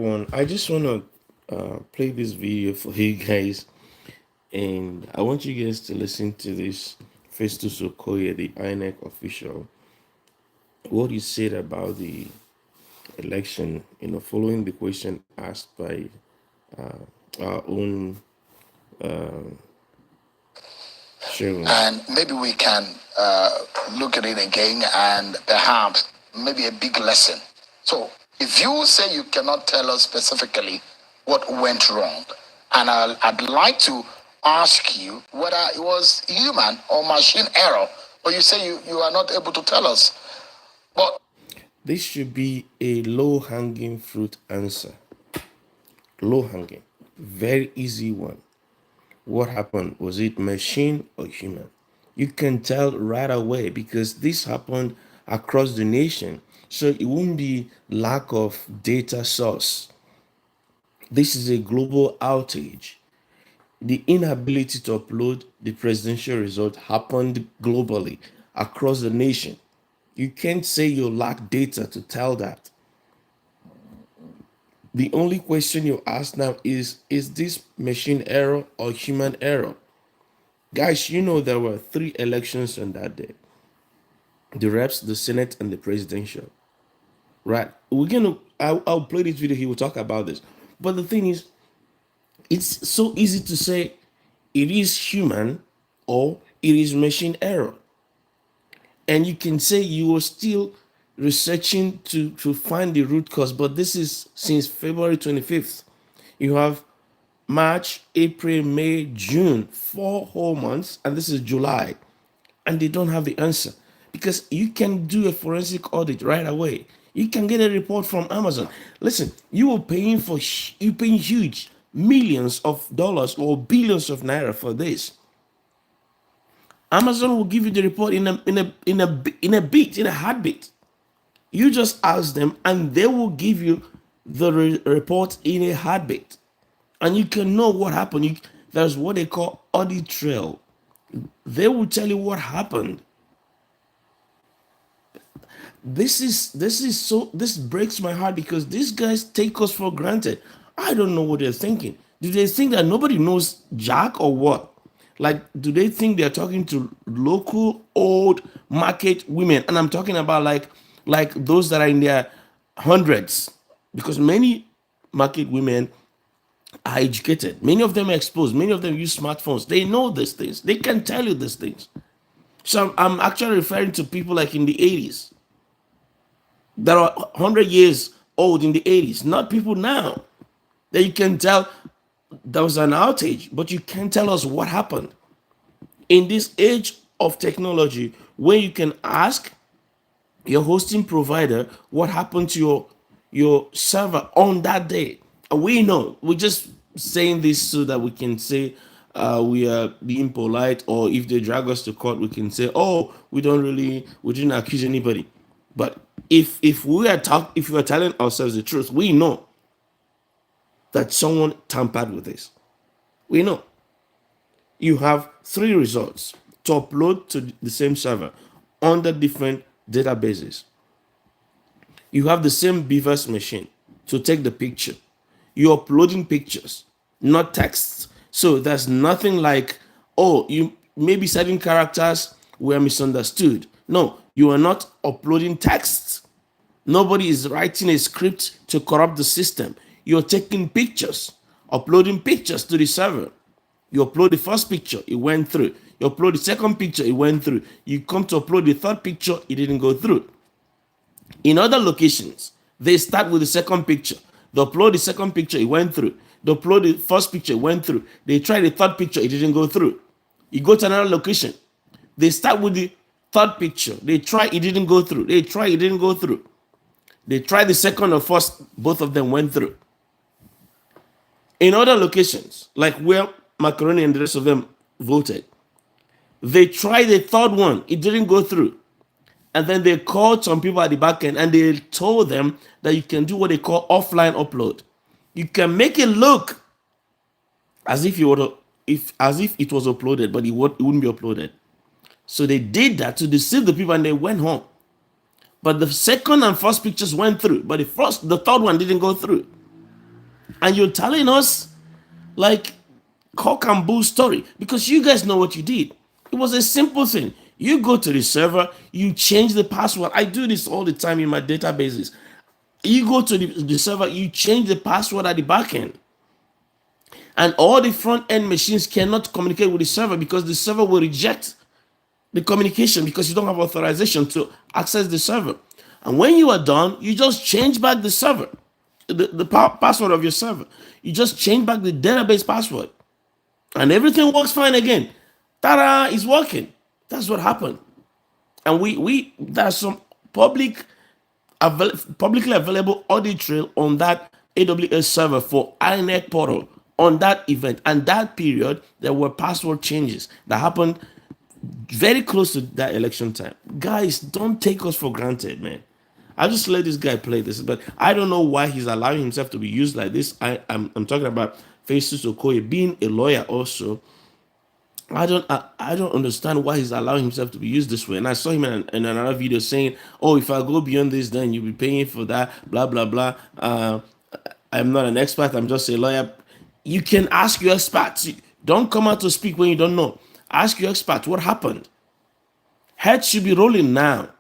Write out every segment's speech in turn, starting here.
everyone. I just want to play this video for you guys, and I want you guys to listen to this Festus Okoye, the INEC official, what he said about the election, following the question asked by our own Sharon. And maybe we can look at it again and perhaps maybe a big lesson. So, if you say you cannot tell us specifically what went wrong, and I'd like to ask you whether it was human or machine error, but you say you are not able to tell us. But This should be a low hanging fruit answer. Low hanging. Very easy one. What happened? Was it machine or human? You can tell right away because this happened across the nation. So it won't be lack of data source. This is a global outage. The inability to upload the presidential result happened globally across the nation. You can't say you lack data to tell that. The only question you ask now is this machine error or human error? Guys, there were three elections on that day: the reps, the Senate, and the presidential. Right? I'll play this video. He will talk about this. But the thing is, it's so easy to say it is human or it is machine error. And you can say you are still researching to find the root cause, but this is since February 25th. You have March, April, May, June, 4 whole months, and this is July, and they don't have the answer because you can do a forensic audit right away. You can get a report from Amazon. Listen, you paying huge millions of dollars or billions of naira for this. Amazon will give you the report in a heartbeat. You just ask them, and they will give you the report in a heartbeat, and you can know what happened. There's what they call audit trail. They will tell you what happened. This breaks my heart because these guys take us for granted. I don't know what they're thinking. Do they think that nobody knows Jack or what? Like, do they think they're talking to local old market women? And I'm talking about like those that are in their hundreds, because many market women are educated. Many of them are exposed. Many of them use smartphones. They know these things. They can tell you these things. So I'm actually referring to people like in the 80s that are 100 years old in the 80s, not people now that you can tell there was an outage, but you can't tell us what happened. In this age of technology, where you can ask your hosting provider what happened to your server on that day, we know. We're just saying this so that we can say we are being polite, or if they drag us to court, we can say, "Oh, we didn't accuse anybody." But if we are telling ourselves the truth, we know that someone tampered with this. We know. You have three results to upload to the same server under different databases. You have the same Beavers machine to take the picture. You're uploading pictures, not texts. So there's nothing like, oh, you maybe certain characters were misunderstood. No, you are not uploading texts. Nobody is writing a script to corrupt the system. You're taking pictures, uploading pictures to the server. You upload the first picture, it went through. You upload the second picture, it went through. You come to upload the third picture, it didn't go through. In other locations, they start with the second picture. They upload the second picture, it went through. They upload the first picture, it went through. They try the third picture, it didn't go through. You go to another location. They start with the third picture. They try, it didn't go through. They try, it didn't go through. They tried the second or first, both of them went through. In other locations, like where Macaroni and the rest of them voted, they tried the third one, it didn't go through. And then they called some people at the back end and they told them that you can do what they call offline upload. You can make it look as if it was uploaded, but it wouldn't be uploaded. So they did that to deceive the people and they went home. But the second and first pictures went through, but the third one didn't go through. And you're telling us like cock and bull story because you guys know what you did. It was a simple thing. You go to the server, you change the password. I do this all the time in my databases. You go to the server, you change the password at the back end. And all the front end machines cannot communicate with the server because the server will reject the communication because you don't have authorization to access the server. And when you are done, you just change back the server, the password of your server. You just change back the database password, and everything works fine again. Ta-da! It's working. That's what happened. And we there's some publicly available audit trail on that AWS server for INEC portal on that event and that period. There were password changes that happened very close to that election time. Guys, don't take us for granted, man. I just let this guy play this, but I don't know why he's allowing himself to be used like this. I'm talking about Festus Okoye being a lawyer also. I don't understand why he's allowing himself to be used this way. And I saw him in another video saying, "Oh, if I go beyond this, then you'll be paying for that." Blah blah blah. I'm not an expert. I'm just a lawyer. You can ask your experts. Don't come out to speak when you don't know. Ask your expert what happened. Heads should be rolling now.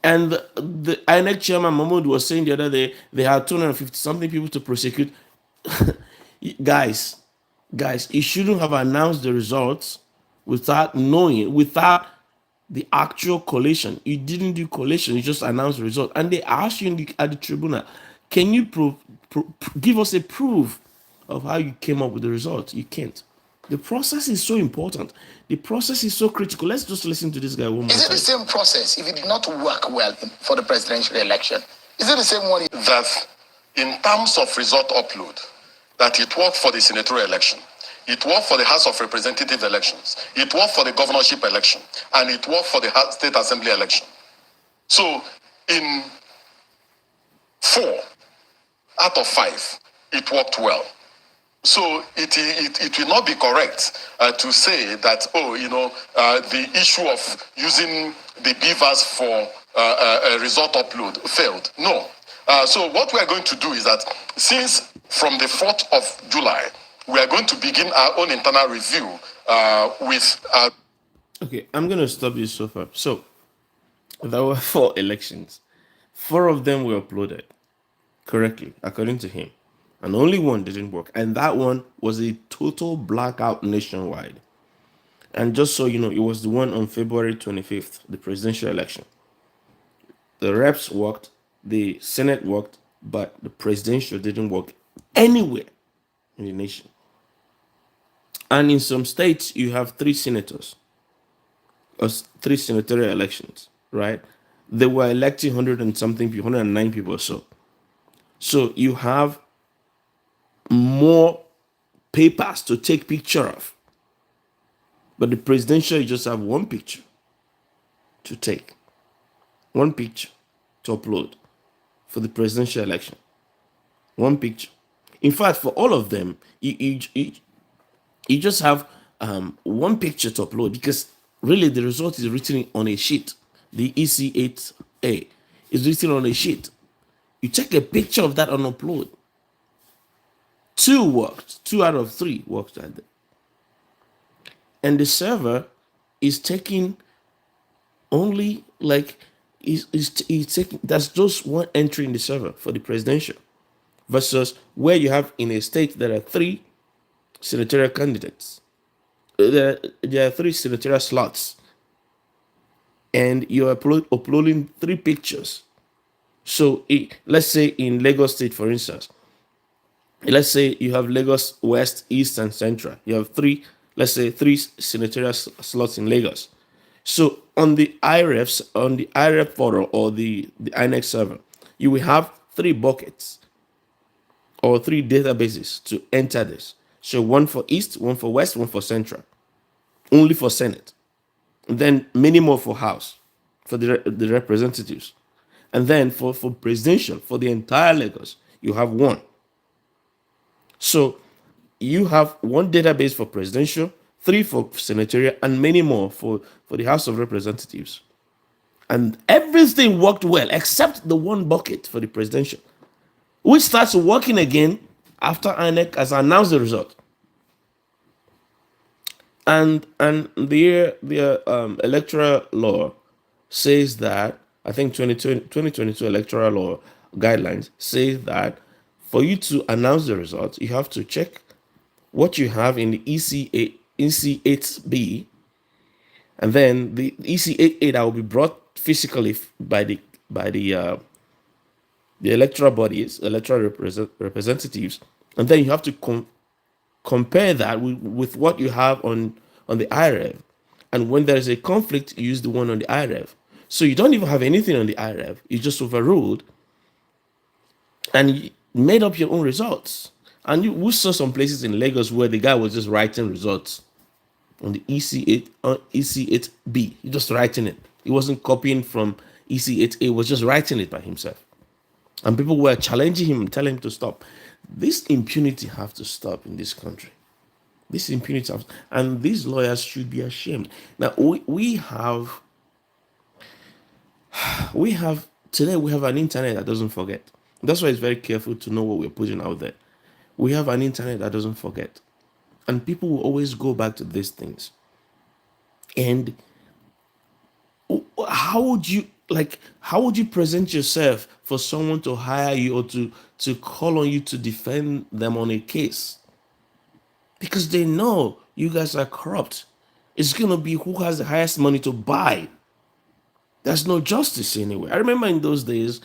And the INEC chairman Mahmoud was saying the other day they had 250 something people to prosecute. guys, guys, he shouldn't have announced the results without knowing, without the actual collation. You didn't do collation, you just announced the result. And they asked you at the tribunal, can you give us a proof of how you came up with the result? You can't. The process is so important. The process is so critical. Let's just listen to this guy one more Is it time. the same process if it did not work well for the presidential election? Is it the same one? That in terms of result upload, that it worked for the senatorial election, it worked for the House of Representative elections, it worked for the governorship election, and it worked for the State Assembly election. So in 4 out of 5, it worked well. So it will not be correct to say that, the issue of using the beavers for a result upload failed. No. So what we are going to do is that since from the 4th of July, we are going to begin our own internal review with... Okay, I'm going to stop you so far. So there were 4 elections. 4 of them were uploaded correctly, according to him. And only one didn't work. And that one was a total blackout nationwide. And just so you know, it was the one on February 25th, the presidential election. The reps worked, the Senate worked, but the presidential didn't work anywhere in the nation. And in some states, you have 3 senators, or 3 senatorial elections, right? They were electing 100 and something people, 109 people or so. So you have more papers to take picture of. But the presidential, you just have one picture to take. One picture to upload for the presidential election. One picture. In fact, for all of them, you just have one picture to upload because really the result is written on a sheet. The EC8A is written on a sheet. You take a picture of that and upload. 2 worked. 2 out of 3 worked like that. And the server is taking only like is taking, that's just one entry in the server for the presidential versus where you have in a state there are 3 senatorial candidates. There are 3 senatorial slots, and you're uploading 3 pictures. So let's say in Lagos State, for instance, let's say you have Lagos West, East, and Central. You have 3, let's say 3 senatorial slots in Lagos. So on the IREF portal or the INEC server, you will have 3 buckets or 3 databases to enter this. So one for East, one for West, one for Central, only for Senate. And then many more for House, for the representatives. And then for presidential, for the entire Lagos, you have 1. So you have 1 database for presidential, 3 for senatorial, and many more for the House of which starts working again after INEC has announced the result. And the electoral law says that, I think 2022 electoral law guidelines say that for you to announce the results, you have to check what you have in the EC8B, and then the EC8A that will be brought physically by the electoral bodies, electoral representatives, and then you have to compare that with what you have on the IREV. And when there is a conflict, you use the one on the IREV. So you don't even have anything on the IREV. You just overruled and you made up your own results. And we saw some places in Lagos where the guy was just writing results on the EC8B. He just writing it. He wasn't copying from EC8A. He was just writing it by himself. And people were challenging him, telling him to stop. This impunity have to stop in this country. This impunity, and these lawyers should be ashamed. Now we have today we have an internet that doesn't forget. That's why it's very careful to know what we're putting out there. We have an internet that doesn't forget, and people will always go back to these things. And how would you present yourself for someone to hire you or to call on you to defend them on a case? Because they know you guys are corrupt. It's going to be who has the highest money to buy. There's no justice anywhere. I remember in those days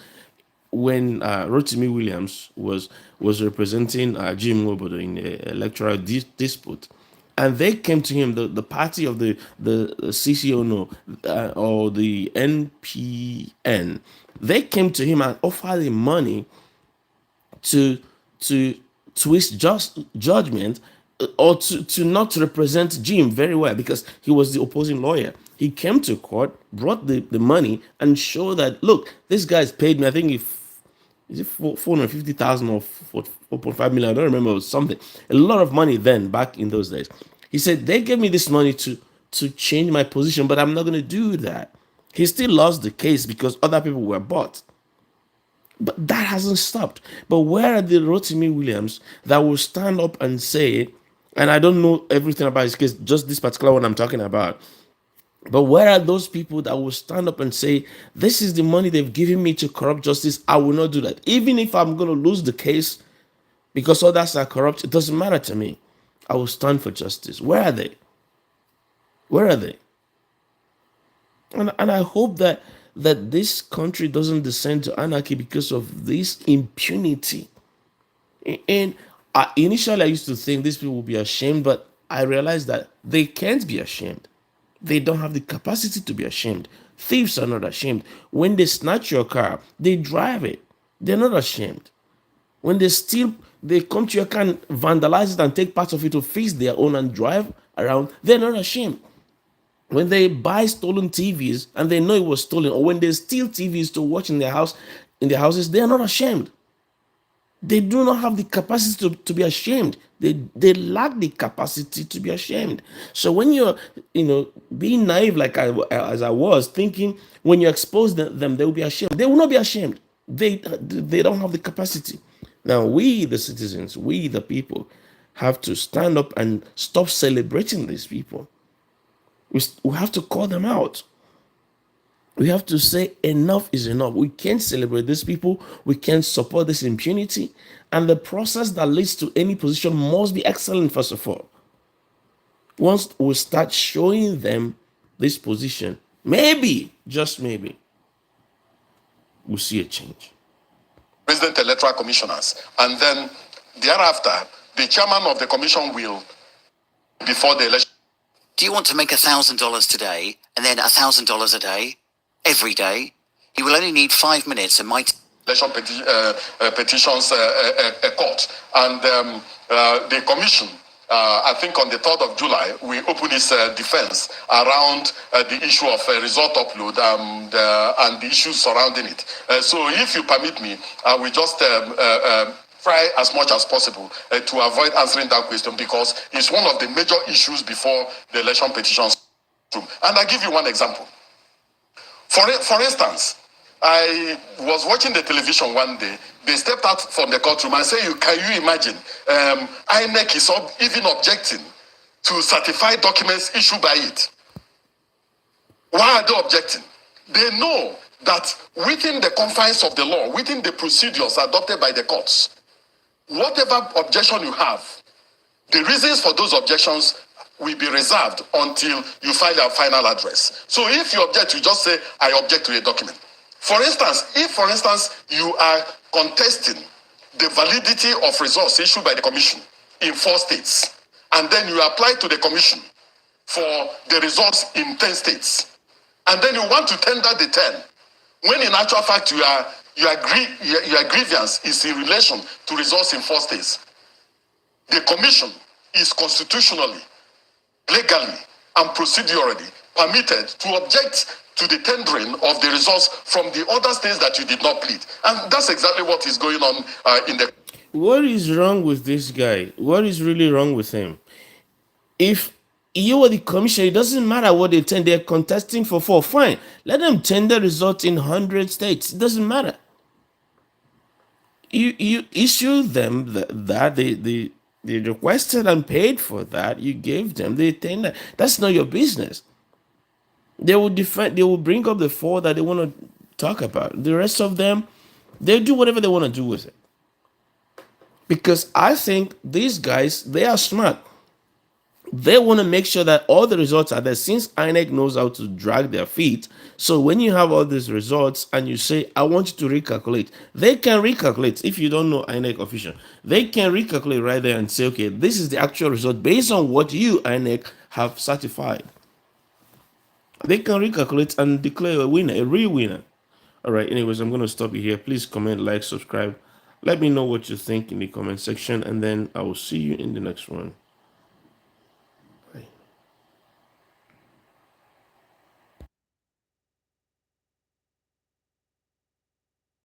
when Rotimi Williams was representing Jim Wobodo in the electoral dispute, and they came to him, the party of the CCO or the NPN, they came to him and offered him money to twist just judgment, or to not represent Jim very well because he was the opposing lawyer. He came to court, brought the money, and showed that, look, this guy's paid me, I think is it 450,000 or 4.5 million? I don't remember. It was something, a lot of money then back in those days. He said they gave me this money to change my position, but I'm not going to do that. He still lost the case because other people were bought. But that hasn't stopped. But where are the Rotimi Williams that will stand up and say, and I don't know everything about his case, just this particular one I'm talking about, but where are those people that will stand up and say, this is the money they've given me to corrupt justice, I will not do that. Even if I'm going to lose the case because others are corrupt, it doesn't matter to me. I will stand for justice. Where are they? Where are they? And I hope that this country doesn't descend to anarchy because of this impunity. And initially, I used to think these people would be ashamed, but I realized that they can't be ashamed. They don't have the capacity to be ashamed. Thieves are not ashamed. When they snatch your car, they drive it. They're not ashamed. When they steal, they come to your car and vandalize it and take parts of it to fix their own and drive around. They're not ashamed. When they buy stolen TVs and they know it was stolen, or when they steal TVs to watch in their houses, they are not ashamed. They do not have the capacity to be ashamed. They lack the capacity to be ashamed. So when you're, being naive like as I was, thinking when you expose them, they will be ashamed. They will not be ashamed. They don't have the capacity. Now we, the citizens, we, the people, have to stand up and stop celebrating these people. We have to call them out. We have to say enough is enough. We can't celebrate these people. We can't support this impunity. And the process that leads to any position must be excellent, first of all. Once we start showing them this position, maybe, just maybe, we'll see a change. President electoral commissioners. And then thereafter, the chairman of the commission will, before the election. Do you want to make $1,000 today and then $1,000 a day, every day? You will only need 5 minutes and might... Election petitions court. And the commission, I think on the 3rd of July, we opened its defense around the issue of result upload and the issues surrounding it. So if you permit me, I will just try as much as possible to avoid answering that question because it's one of the major issues before the election petitions. And I'll give you one example. For instance, I was watching the television one day. They stepped out from the courtroom and said, "Can you imagine? INEC is even objecting to certified documents issued by it. Why are they objecting? They know that within the confines of the law, within the procedures adopted by the courts, whatever objection you have, the reasons for those objections will be reserved until you file a final address. So if you object, you just say, I object to a document. For instance, if, for instance, you are contesting the validity of results issued by the commission in 4 states, and then you apply to the commission for the results in 10 states, and then you want to tender the 10, when in actual fact your grievance is in relation to results in 4 states, the commission is constitutionally, legally, and procedurally permitted to object to the tendering of the results from the other states that you did not plead. And that's exactly what is going on in the... What is wrong with this guy? What is really wrong with him? If you are the commissioner, it doesn't matter what they tender. They're contesting for 4. Fine. Let them tender results in 100 states. It doesn't matter. You issue them that they requested and paid for that. You gave them. They tender. That's not your business. They will defend. They will bring up the 4 that they want to talk about. The rest of them, they do whatever they want to do with it. Because I think these guys, they are smart. They want to make sure that all the results are there, since INEC knows how to drag their feet. So when you have all these results and you say, I want you to recalculate, they can recalculate. If you don't know INEC official, they can recalculate right there and say, okay, this is the actual result based on what you, INEC, have certified. They can recalculate and declare a winner, a real winner. All right, anyways, I'm going to stop you here. Please comment, like, subscribe. Let me know what you think in the comment section, and then I will see you in the next one.